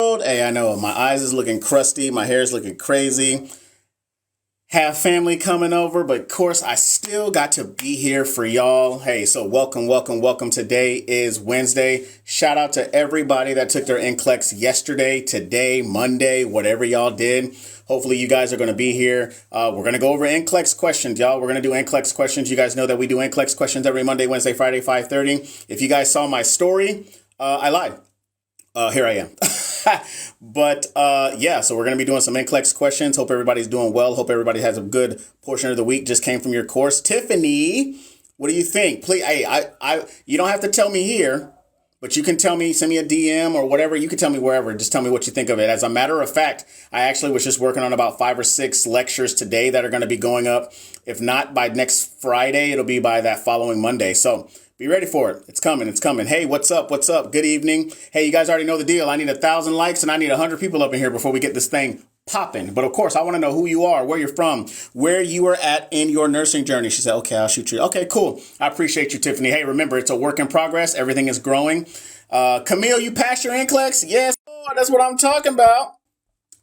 Hey, I know my eyes is looking crusty. My hair is looking crazy. Have family coming over, but of course I still got to be here for y'all. Hey, so welcome. Today is Wednesday. Shout out to everybody that took their NCLEX yesterday, today, Monday, whatever y'all did. Hopefully you guys are going to be here. We're going to go over NCLEX questions, y'all. We're going to do NCLEX questions. You guys know that we do NCLEX questions every Monday, Wednesday, Friday, 5:30. If you guys saw my story, I lied. Here I am. But yeah, so we're going to be doing some NCLEX questions. Hope everybody's doing well. Hope everybody has a good portion of the week. Just came from your course. Tiffany, what do you think? Please, you don't have to tell me here, but you can tell me, send me a DM or whatever. You can tell me wherever. Just tell me what you think of it. As a matter of fact, I actually was just working on about 5 or 6 lectures today that are going to be going up. If not by next Friday, it'll be by that following Monday. So be ready for it. It's coming. Hey, what's up? Good evening. Hey, you guys already know the deal. I need 1,000 likes and I need 100 people up in here before we get this thing popping. But of course, I want to know who you are, where you're from, where you are at in your nursing journey. She said, okay, I'll shoot you. Okay, cool. I appreciate you, Tiffany. Hey, remember, it's a work in progress. Everything is growing. Camille, you passed your NCLEX? Yes, Lord, that's what I'm talking about.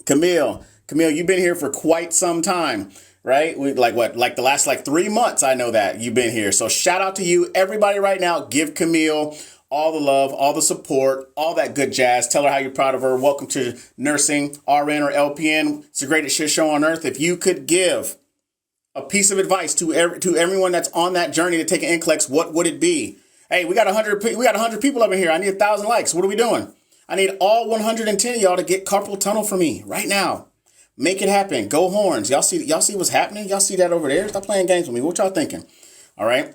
Camille, you've been here for quite some time. Right? Like the last 3 months, I know that you've been here. So shout out to you, everybody right now. Give Camille all the love, all the support, all that good jazz. Tell her how you're proud of her. Welcome to nursing, RN or LPN. It's the greatest shit show on earth. If you could give a piece of advice to everyone that's on that journey to take an NCLEX, what would it be? Hey, we got 100 people up in here. I need 1,000 likes. What are we doing? I need all 110 of y'all to get carpal tunnel for me right now. Make it happen. Go Horns. Y'all see what's happening? Y'all see that over there? Stop playing games with me. What y'all thinking? All right.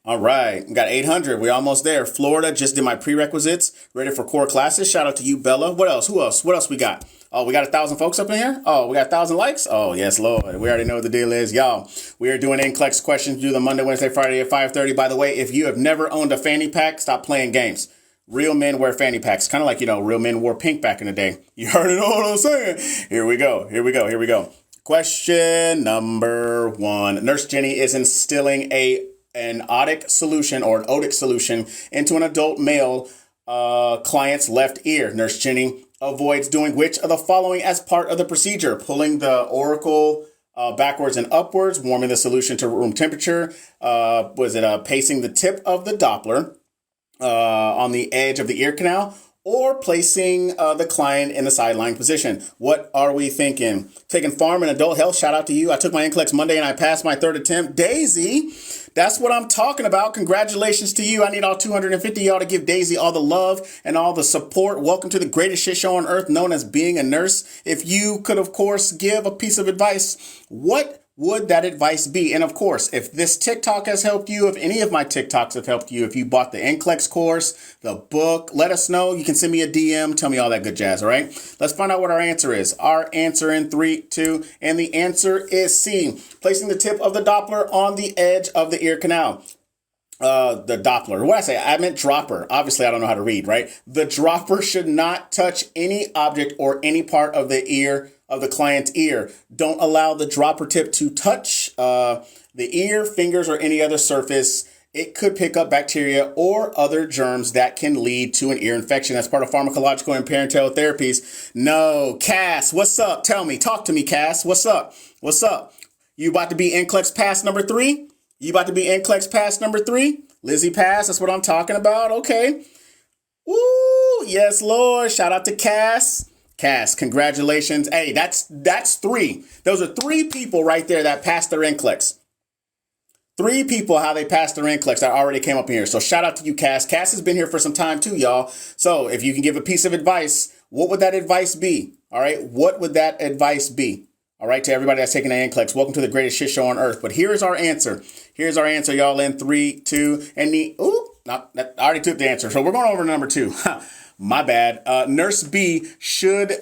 We got 800. We're almost there. Florida just did my prerequisites. Ready for core classes. Shout out to you, Bella. What else? Who else? What else we got? Oh, we got 1,000 folks up in here? Oh, we got 1,000 likes? Oh, yes, Lord. We already know what the deal is. Y'all, we are doing NCLEX questions. Do the Monday, Wednesday, Friday at 5:30. By the way, if you have never owned a fanny pack, stop playing games. Real men wear fanny packs, kind of like, real men wore pink back in the day. You already know what I'm saying. Here we go. Question number 1. Nurse Jenny is instilling an otic solution or an otic solution into an adult male client's left ear. Nurse Jenny avoids doing which of the following as part of the procedure? Pulling the auricle backwards and upwards, warming the solution to room temperature. Pacing the tip of the Doppler on the edge of the ear canal, or placing the client in the sideline position? What are we thinking? Taking Pharm and Adult Health, shout out to you. I took my NCLEX Monday and I passed my 3rd attempt. Daisy, that's what I'm talking about. Congratulations to you. I need all 250 y'all to give Daisy all the love and all the support. Welcome to the greatest shit show on earth, known as being a nurse. If you could, of course, give a piece of advice, what would that advice be? And of course, if this TikTok has helped you, if any of my TikToks have helped you, if you bought the NCLEX course, the book, let us know. You can send me a DM. Tell me all that good jazz. All right. Let's find out what our answer is. Our answer in 3, 2, and the answer is C. Placing the tip of the Doppler on the edge of the ear canal. The Doppler. What did I say? I meant dropper. Obviously, I don't know how to read, right? The dropper should not touch any object or any part of the ear of the client's ear. Don't allow the dropper tip to touch the ear, fingers, or any other surface. It could pick up bacteria or other germs that can lead to an ear infection. That's part of pharmacological and parenteral therapies. No, Cass, what's up? Tell me. Talk to me, Cass. What's up? You about to be NCLEX pass number 3? Lizzie pass, that's what I'm talking about. Okay. Ooh, yes, Lord. Shout out to Cass. Cass, congratulations. Hey, that's 3. Those are 3 people right there that passed their NCLEX. 3 people, how they passed their NCLEX that already came up here. So shout out to you, Cass. Cass has been here for some time too, y'all. So if you can give a piece of advice, what would that advice be? All right. What would that advice be? All right. To everybody that's taking an NCLEX, welcome to the greatest shit show on earth. But here's our answer. Y'all, in 3, 2, and I already took the answer. So we're going over to number 2. My bad. Nurse B should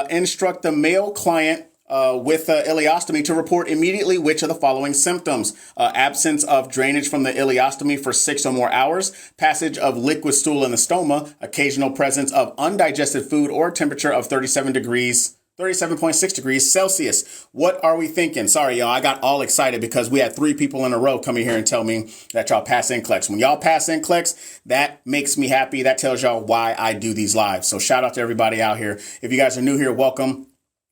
instruct the male client with ileostomy to report immediately which of the following symptoms: absence of drainage from the ileostomy for 6 or more hours, passage of liquid stool in the stoma, occasional presence of undigested food, or temperature of 37 degrees 37.6 degrees Celsius. What are we thinking? Sorry, y'all. I got all excited because we had 3 people in a row come in here and tell me that y'all pass NCLEX. When y'all pass NCLEX, that makes me happy. That tells y'all why I do these lives. So shout out to everybody out here. If you guys are new here, welcome.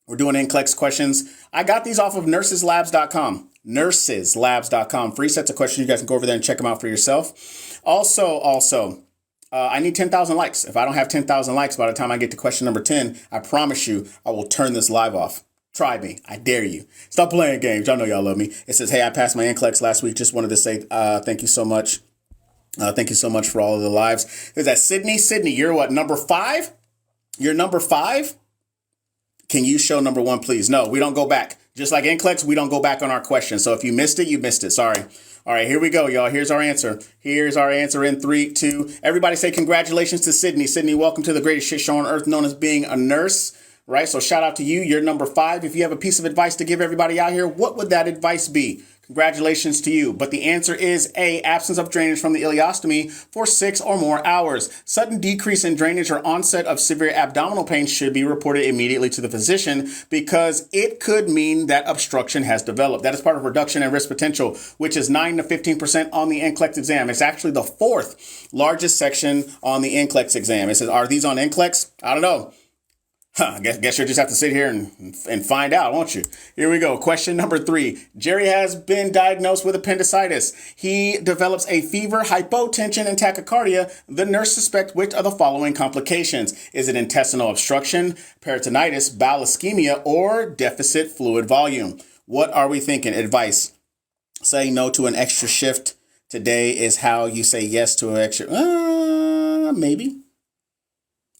We're doing NCLEX questions. I got these off of nurseslabs.com. Nurseslabs.com. Free sets of questions. You guys can go over there and check them out for yourself. Also, I need 10,000 likes. If I don't have 10,000 likes by the time I get to question number 10, I promise you I will turn this live off. Try me. I dare you. Stop playing games. Y'all know y'all love me. It says, hey, I passed my NCLEX last week. Just wanted to say thank you so much. Thank you so much for all of the lives. Is that Sydney? Sydney, you're what, number 5? You're number 5? Can you show number 1, please? No, we don't go back. Just like NCLEX, we don't go back on our question. So if you missed it, you missed it. Sorry. All right, here we go, y'all. Here's our answer. Here's our answer in 3, 2. Everybody say congratulations to Sydney. Sydney, welcome to the greatest shit show on earth, known as being a nurse, right? So shout out to you. You're number 5. If you have a piece of advice to give everybody out here, what would that advice be? Congratulations to you. But the answer is A, absence of drainage from the ileostomy for 6 or more hours. Sudden decrease in drainage or onset of severe abdominal pain should be reported immediately to the physician because it could mean that obstruction has developed. That is part of reduction in risk potential, which is 9 to 15% on the NCLEX exam. It's actually the 4th largest section on the NCLEX exam. It says, are these on NCLEX? I don't know. Guess you'll just have to sit here and find out, won't you? Here we go. Question number 3. Jerry has been diagnosed with appendicitis. He develops a fever, hypotension, and tachycardia. The nurse suspects which of the following complications? Is it intestinal obstruction, peritonitis, bowel ischemia, or deficit fluid volume? What are we thinking? Advice. Saying no to an extra shift today is how you say yes to an extra. Maybe.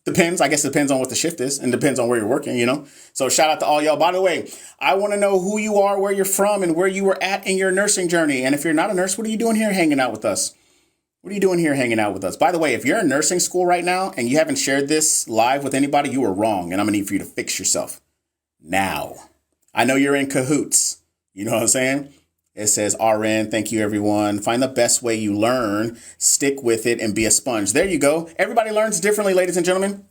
Depends. I guess it depends on what the shift is and depends on where you're working, you know. So shout out to all y'all. By the way, I want to know who you are, where you're from, and where you were at in your nursing journey. And if you're not a nurse, what are you doing here hanging out with us? What are you doing here hanging out with us? By the way, if you're in nursing school right now and you haven't shared this live with anybody, you are wrong. And I'm going to need for you to fix yourself now. I know you're in cahoots. You know what I'm saying? It says RN. Thank you, everyone. Find the best way you learn, stick with it, and be a sponge. There you go. Everybody learns differently, ladies and gentlemen.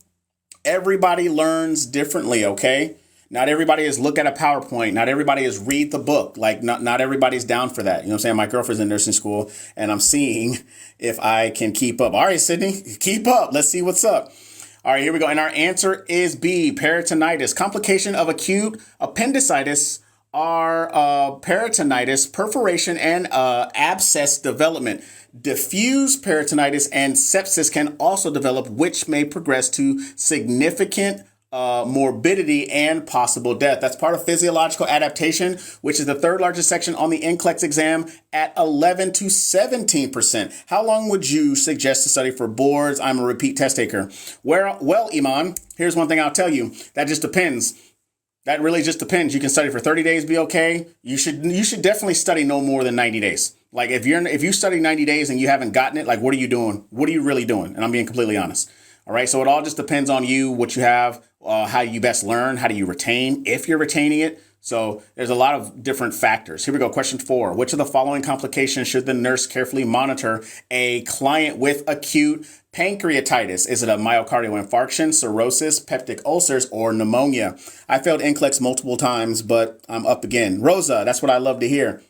Everybody learns differently, okay? Not everybody is look at a PowerPoint. Not everybody is read the book. Like, not everybody's down for that. You know what I'm saying? My girlfriend's in nursing school, and I'm seeing if I can keep up. All right, Sydney, keep up. Let's see what's up. All right, here we go. And our answer is B, peritonitis. Complication of acute appendicitis are peritonitis, perforation, and abscess development. Diffuse peritonitis and sepsis can also develop, which may progress to significant morbidity and possible death. That's part of physiological adaptation, which is the 3rd largest section on the NCLEX exam at 11 to 17%. How long would you suggest to study for boards? I'm a repeat test taker. Well, Iman, here's one thing I'll tell you. That just depends. That really just depends. You can study for 30 days, be okay. You should definitely study no more than 90 days. Like if you study 90 days and you haven't gotten it, like what are you doing? What are you really doing? And I'm being completely honest. All right. So it all just depends on you, what you have, how you best learn, how do you retain, if you're retaining it. So there's a lot of different factors. Here we go. Question 4. Which of the following complications should the nurse carefully monitor a client with acute pancreatitis? Is it a myocardial infarction, cirrhosis, peptic ulcers, or pneumonia? I failed NCLEX multiple times, but I'm up again. Rosa, that's what I love to hear.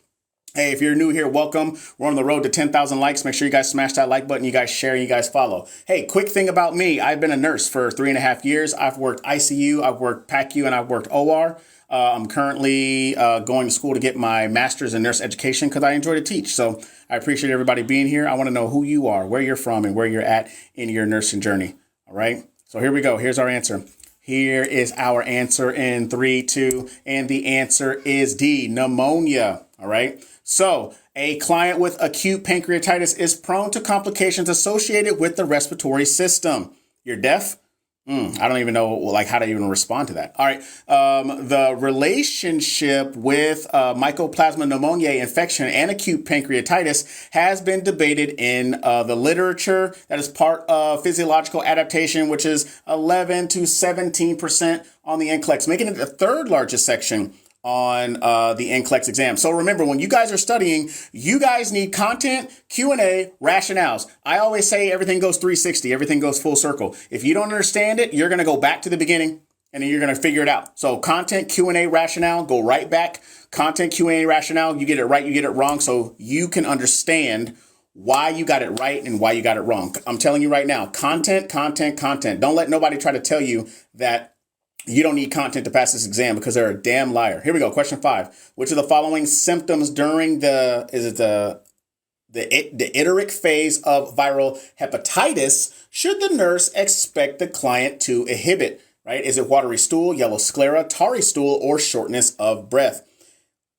Hey, if you're new here, welcome. We're on the road to 10,000 likes. Make sure you guys smash that like button. You guys share, you guys follow. Hey, quick thing about me. I've been a nurse for 3.5 years. I've worked ICU, I've worked PACU, and I've worked OR. I'm currently going to school to get my master's in nurse education because I enjoy to teach. So I appreciate everybody being here. I want to know who you are, where you're from, and where you're at in your nursing journey. All right. So here we go. Here's our answer. Here is our answer in 3, 2, and the answer is D, pneumonia. All right. So a client with acute pancreatitis is prone to complications associated with the respiratory system. You're deaf? I don't even know like how to even respond to that. All right. The relationship with Mycoplasma pneumoniae infection and acute pancreatitis has been debated in the literature. That is part of physiological adaptation, which is 11 to 17% on the NCLEX, making it the 3rd largest section on the NCLEX exam. So remember, when you guys are studying, you guys need content, Q&A, rationales. I always say everything goes 360, everything goes full circle. If you don't understand it, you're going to go back to the beginning and then you're going to figure it out. So content, Q&A, rationale, go right back. Content, Q&A, rationale, you get it right, you get it wrong, so you can understand why you got it right and why you got it wrong. I'm telling you right now, content, content, content. Don't let nobody try to tell you that you don't need content to pass this exam, because they're a damn liar. Here we go. Question 5. Which of the following symptoms during the iterative phase of viral hepatitis should the nurse expect the client to exhibit? Right? Is it watery stool, yellow sclera, tarry stool, or shortness of breath?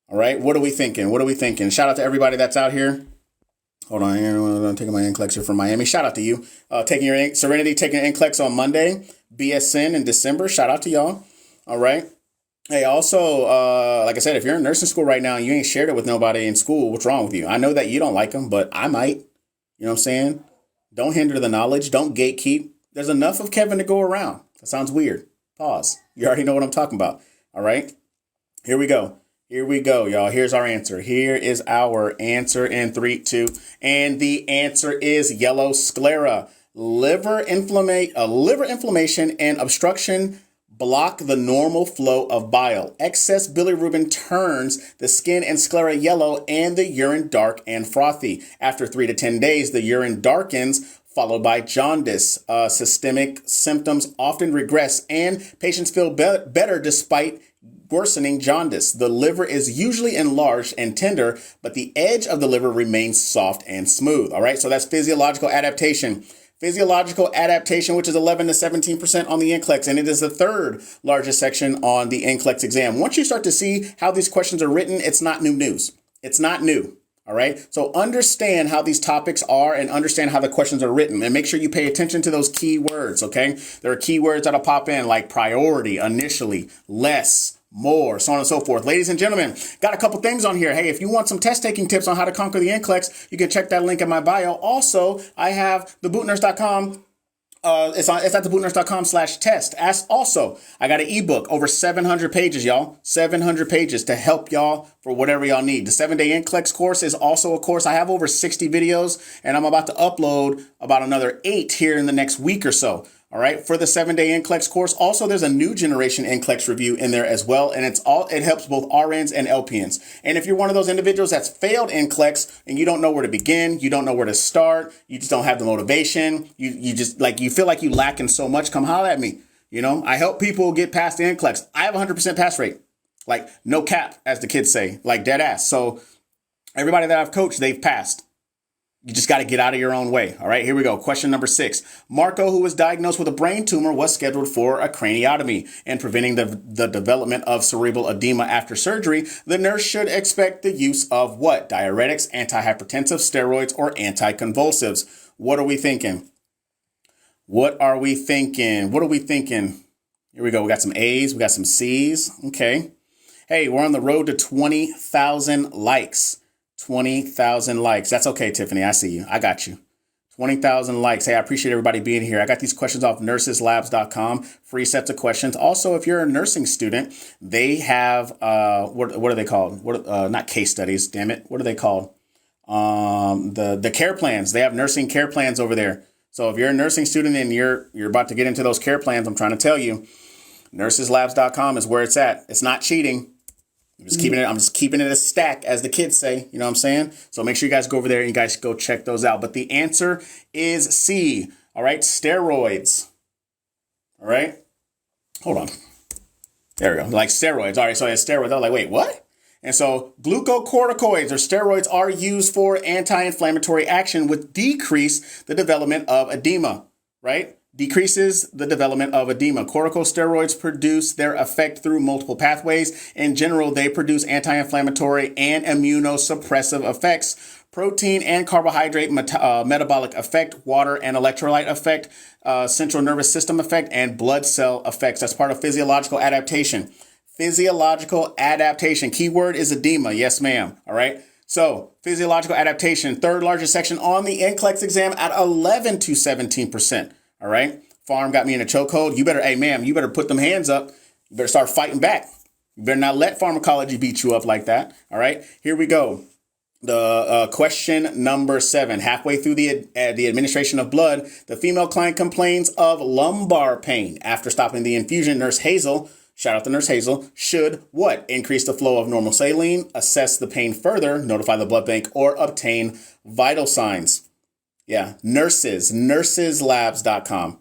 All right. What are we thinking? What are we thinking? Shout out to everybody that's out here. Hold on here. I'm taking my NCLEX here from Miami. Shout out to you. Taking your Serenity, taking your NCLEX on Monday. BSN in December. Shout out to y'all. All right. Hey, also, like I said, if you're in nursing school right now and you ain't shared it with nobody in school, what's wrong with you? I know that you don't like them, but I might. You know what I'm saying? Don't hinder the knowledge. Don't gatekeep. There's enough of Kevin to go around. That sounds weird. Pause. You already know what I'm talking about. All right. Here we go. Here we go, y'all. Here's our answer. Here is our answer in 3, 2. And the answer is yellow sclera. Liver inflammation and obstruction block the normal flow of bile. Excess bilirubin turns the skin and sclera yellow and the urine dark and frothy. After 3 to 10 days, the urine darkens, followed by jaundice. Systemic symptoms often regress and patients feel better despite worsening jaundice. The liver is usually enlarged and tender, but the edge of the liver remains soft and smooth. All right, so that's physiological adaptation. Physiological adaptation, which is 11 to 17% on the NCLEX, and it is the third largest section on the NCLEX exam. Once you start to see how these questions are written, it's not new news. It's not new. All right. So understand how these topics are and understand how the questions are written, and make sure you pay attention to those key words. OK, there are key words that'll pop in like priority, initially, less, more, so on and so forth. Ladies and gentlemen, got a couple things on here. Hey, if you want some test taking tips on how to conquer the NCLEX, you can check that link in my bio. Also, I have thebootnurse.com. It's at thebootnurse.com/test. Also, I got an ebook, over 700 pages, y'all. 700 pages to help y'all for whatever y'all need. The 7-day NCLEX course is also a course. I have over 60 videos, and I'm about to upload about another 8 here in the next week or so. All right, for the 7-day NCLEX course. Also, there's a new generation NCLEX review in there as well, and it helps both RNs and LPNs. And if you're one of those individuals that's failed NCLEX and you don't know where to begin, you don't know where to start, you just don't have the motivation, you just like you feel like you lacking so much, come holler at me. You know, I help people get past the NCLEX. I have a 100% pass rate, like no cap, as the kids say, like dead ass. So everybody that I've coached, they've passed. You just got to get out of your own way. All right, here we go. Question number 6. Marco, who was diagnosed with a brain tumor, was scheduled for a craniotomy. And preventing the development of cerebral edema after surgery, the nurse should expect the use of what? Diuretics, antihypertensive, steroids, or anticonvulsives. What are we thinking? What are we thinking? What are we thinking? Here we go. We got some A's. We got some C's. Okay. Hey, we're on the road to 20,000 likes. 20,000 likes. That's okay, Tiffany. I see you. I got you. 20,000 likes. Hey, I appreciate everybody being here. I got these questions off nurseslabs.com. Free sets of questions. Also, if you're a nursing student, they have, what are they called? Not case studies, damn it. What are they called? The care plans. They have nursing care plans over there. So if you're a nursing student and you're about to get into those care plans, I'm trying to tell you, nurseslabs.com is where it's at. It's not cheating. I'm just keeping it a stack, as the kids say. You know what I'm saying? So make sure you guys go over there and you guys go check those out. But the answer is C. All right. Steroids. All right. Hold on. There we go. Like steroids. All right. So it's steroids. I was like, wait, what? And so glucocorticoids or steroids are used for anti-inflammatory action, which decrease the development of edema, right? Decreases the development of edema. Corticosteroids produce their effect through multiple pathways. In general, they produce anti-inflammatory and immunosuppressive effects, protein and carbohydrate metabolic effect, water and electrolyte effect, central nervous system effect, and blood cell effects. That's part of physiological adaptation. Physiological adaptation. Keyword is edema. Yes, ma'am. All right. So physiological adaptation, third largest section on the NCLEX exam at 11 to 17%. All right. Farm got me in a chokehold. You better, hey, ma'am, you better put them hands up. You better start fighting back. You better not let pharmacology beat you up like that. All right. Here we go. Question number 7. Halfway through the administration of blood, the female client complains of lumbar pain. After stopping the infusion, Nurse Hazel, shout out to Nurse Hazel, should what? Increase the flow of normal saline, assess the pain further, notify the blood bank, or obtain vital signs. Yeah, nurseslabs.com.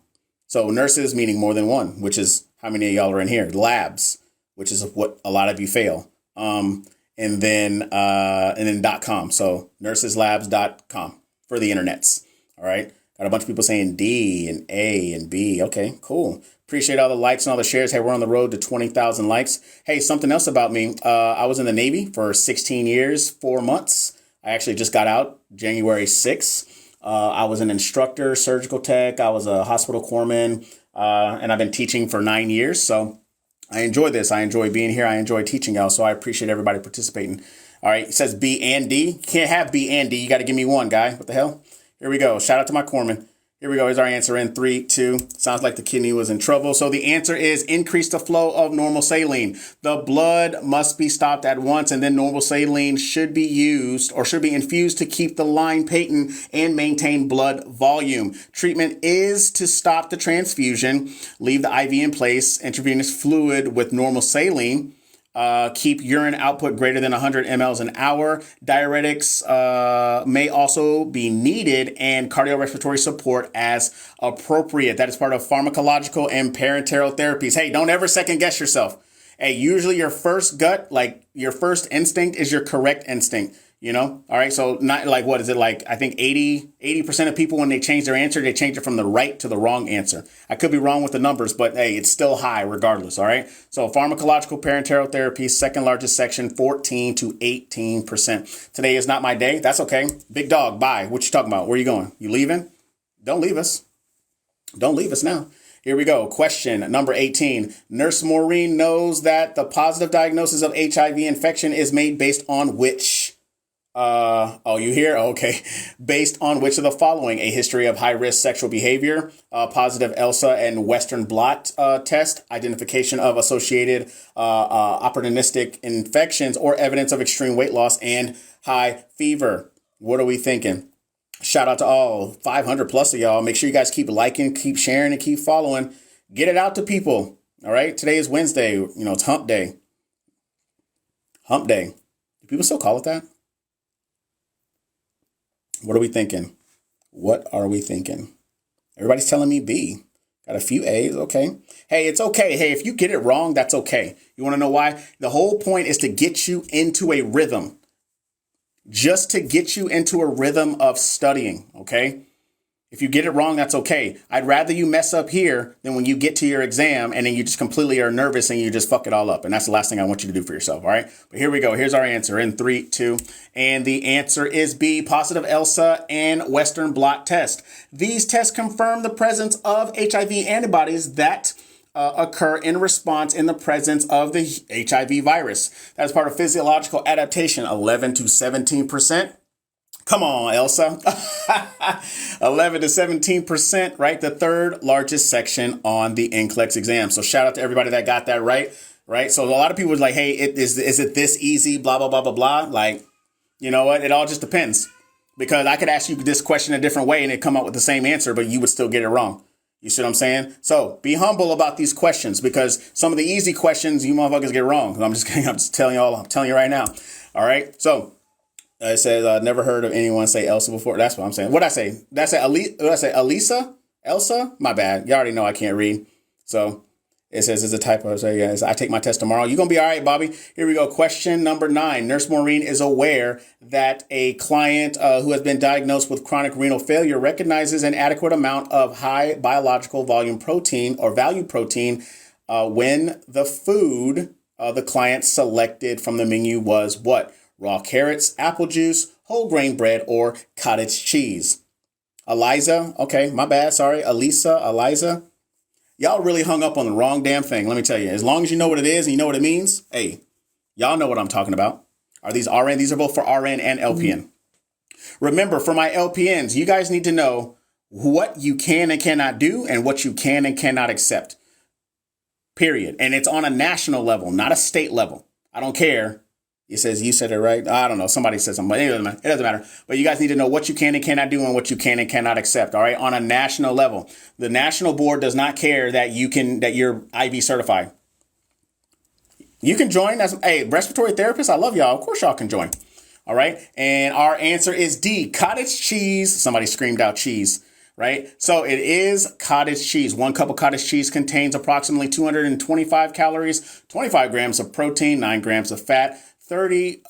So nurses meaning more than one, which is how many of y'all are in here? Labs, which is what a lot of you fail. And then .com. So nurseslabs.com for the internets. All right. Got a bunch of people saying D and A and B. Okay, cool. Appreciate all the likes and all the shares. Hey, we're on the road to 20,000 likes. Hey, something else about me. I was in the Navy for 16 years, 4 months. I actually just got out January 6th. I was an instructor, surgical tech. I was a hospital corpsman, and I've been teaching for 9 years. So I enjoy this. I enjoy being here. I enjoy teaching y'all. So I appreciate everybody participating. All right. It says B and D. You can't have B and D. You got to give me one, guy. What the hell? Here we go. Shout out to my corpsman. Here we go. Here's our answer in 3, 2. Sounds like the kidney was in trouble. So the answer is increase the flow of normal saline. The blood must be stopped at once, and then normal saline should be used or should be infused to keep the line patent and maintain blood volume. Treatment is to stop the transfusion, leave the IV in place, intravenous fluid with normal saline. Keep urine output greater than 100 mLs an hour. Diuretics may also be needed, and cardiorespiratory support as appropriate. That is part of pharmacological and parenteral therapies. Hey, don't ever second guess yourself. Hey, usually your first gut, like your first instinct is your correct instinct. You know, all right. So not like, what is it like? I think 80% of people, when they change their answer, they change it from the right to the wrong answer. I could be wrong with the numbers, but hey, it's still high regardless. All right. So pharmacological parenteral therapy, second largest section, 14 to 18%. Today is not my day. That's okay. Big dog. Bye. What you talking about? Where you going? You leaving? Don't leave us. Don't leave us now. Here we go. Question number 18. Nurse Maureen knows that the positive diagnosis of HIV infection is made based on which? Oh, you here? Okay. Based on which of the following? A history of high-risk sexual behavior, positive ELSA and Western blot test, identification of associated opportunistic infections, or evidence of extreme weight loss and high fever. What are we thinking? Shout out to all 500 plus of y'all. Make sure you guys keep liking, keep sharing, and keep following. Get it out to people. All right. Today is Wednesday. You know, it's hump day. Hump day. Do people still call it that? What are we thinking? What are we thinking? Everybody's telling me B. Got a few A's. Okay. Hey, it's okay. Hey, if you get it wrong, that's okay. You want to know why? The whole point is to get you into a rhythm. Just to get you into a rhythm of studying. Okay. If you get it wrong, that's okay. I'd rather you mess up here than when you get to your exam and then you just completely are nervous and you just fuck it all up. And that's the last thing I want you to do for yourself. All right. But here we go. Here's our answer in 3, 2. And the answer is B, positive ELSA and Western blot test. These tests confirm the presence of HIV antibodies that occur in response in the presence of the HIV virus. That is part of physiological adaptation, 11 to 17%. Come on, Elsa. 11 to 17%, right? The third largest section on the NCLEX exam. So shout out to everybody that got that right? So a lot of people was like, hey, is it this easy? Blah, blah, blah, blah, blah. Like, you know what? It all just depends. Because I could ask you this question a different way and it'd come up with the same answer, but you would still get it wrong. You see what I'm saying? So be humble about these questions, because some of the easy questions you motherfuckers get wrong. I'm just telling y'all, I'm telling you right now. All right. So it says, I've never heard of anyone say Elsa before. That's what I'm saying. What'd I say? Did I say Elisa? Elsa? My bad. You already know I can't read. So it says it's a typo. So yeah, I take my test tomorrow. You're going to be all right, Bobby. Here we go. Question number 9. Nurse Maureen is aware that a client who has been diagnosed with chronic renal failure recognizes an adequate amount of high biological volume protein or value protein when the food the client selected from the menu was what? Raw carrots, apple juice, whole grain bread, or cottage cheese. Eliza. Okay, my bad. Sorry. Eliza. Y'all really hung up on the wrong damn thing. Let me tell you, as long as you know what it is and you know what it means, hey, y'all know what I'm talking about. Are these RN? These are both for RN and LPN. Remember, for my LPNs, you guys need to know what you can and cannot do and what you can and cannot accept. Period. And it's on a national level, not a state level. I don't care It says you said it right. I don't know. Somebody said something, but it doesn't matter. But you guys need to know what you can and cannot do and what you can and cannot accept. All right. On a national level, the national board does not care that you're IB certified. You can join as a respiratory therapist. I love y'all. Of course y'all can join. All right. And our answer is D, cottage cheese. Somebody screamed out cheese, right? So it is cottage cheese. 1 cup of cottage cheese contains approximately 225 calories, 25 grams of protein, 9 grams of fat, 30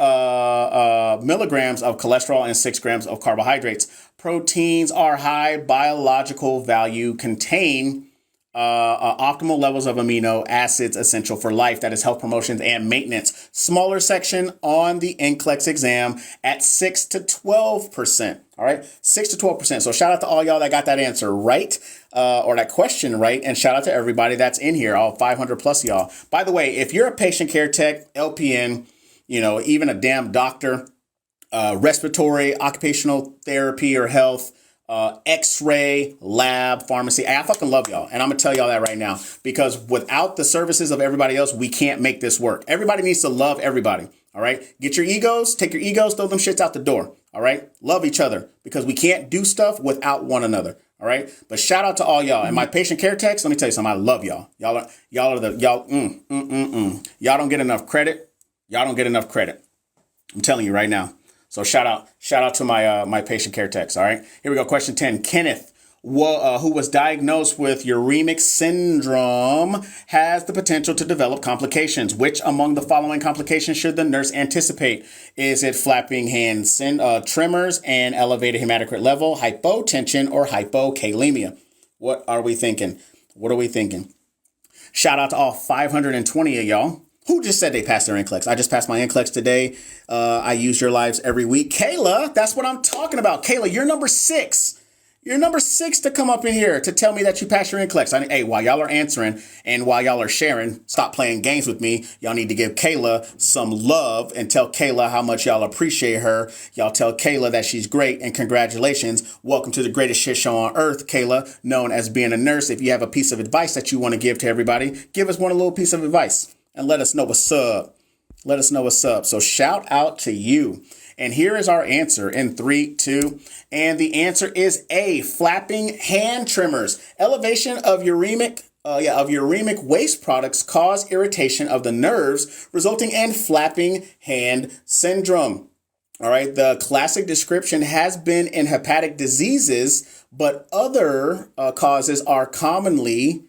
milligrams of cholesterol, and 6 grams of carbohydrates. Proteins are high biological value, contain optimal levels of amino acids essential for life. That is health promotions and maintenance. Smaller section on the NCLEX exam at 6 to 12%. All right, 6 to 12%. So shout out to all y'all that got that answer right, or that question right. And shout out to everybody that's in here, all 500 plus y'all. By the way, if you're a patient care tech, LPN, even a damn doctor, respiratory, occupational therapy or health, X-ray, lab, pharmacy. I fucking love y'all. And I'm going to tell y'all that right now, because without the services of everybody else, we can't make this work. Everybody needs to love everybody. All right. Get your egos, take your egos, throw them shits out the door. All right. Love each other, because we can't do stuff without one another. All right. But shout out to all y'all and my patient care techs. Let me tell you something. I love y'all. Y'all don't get enough credit. Y'all don't get enough credit. I'm telling you right now. So shout out to my patient care techs. All right, here we go. Question 10. Kenneth, who was diagnosed with uremic syndrome, has the potential to develop complications. Which among the following complications should the nurse anticipate? Is it flapping hand tremors and elevated hematocrit level, hypotension, or hypokalemia? What are we thinking? Shout out to all 520 of y'all who just said they passed their NCLEX. I just passed my NCLEX today. I use your lives every week. Kayla, that's what I'm talking about. Kayla, you're number 6. You're number 6 to come up in here to tell me that you passed your NCLEX. Hey, while y'all are answering and while y'all are sharing, stop playing games with me. Y'all need to give Kayla some love and tell Kayla how much y'all appreciate her. Y'all tell Kayla that she's great and congratulations. Welcome to the greatest shit show on earth, Kayla, known as being a nurse. If you have a piece of advice that you want to give to everybody, give us one little piece of advice. And let us know what's up. So shout out to you. And here is our answer in 3, 2. And the answer is A, flapping hand tremors. Elevation of uremic waste products cause irritation of the nerves, resulting in flapping hand syndrome. All right. The classic description has been in hepatic diseases, but other causes are can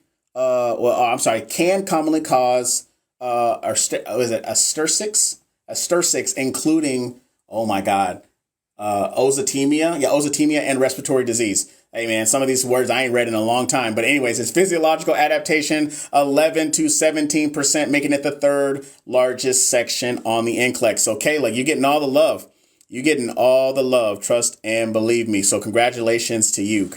commonly cause Stersics, including, ozotemia and respiratory disease. Hey man, some of these words I ain't read in a long time, but anyways, it's physiological adaptation, 11 to 17%, making it the 3rd largest section on the NCLEX. So Kayla, you're getting all the love. Trust and believe me. So congratulations to you.